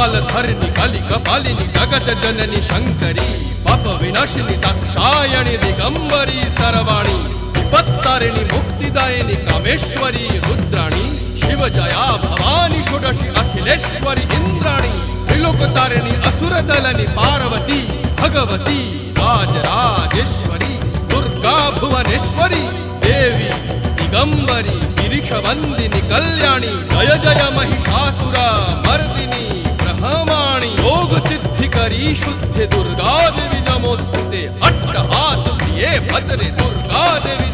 कालधर्नि कलिकपालिनि जगत जननि शंकरी पाप विनाशिनि दाक्षायणि दिगंबरी सर्वाणी विपत्तारिणि मुक्तिदायिनि कामेश्वरी रुद्राणी शिवजया भवानी षोडशी अखिलेश्वरी इंद्राणी त्रिलोकतारिणि असुरदलनि पार्वती भगवती राजराजेश्वरी दुर्गा भुवनेश्वरी देवी दिगंबरी गिरिशवंदिनी कल्याणी जय जय महिषासुर मर्दिनी ब्रह्माणी योग सिद्धिकरी शुद्धि दुर्गा देवी नमोस्तुते अट्टहास प्रिये भद्रे दुर्गा देवी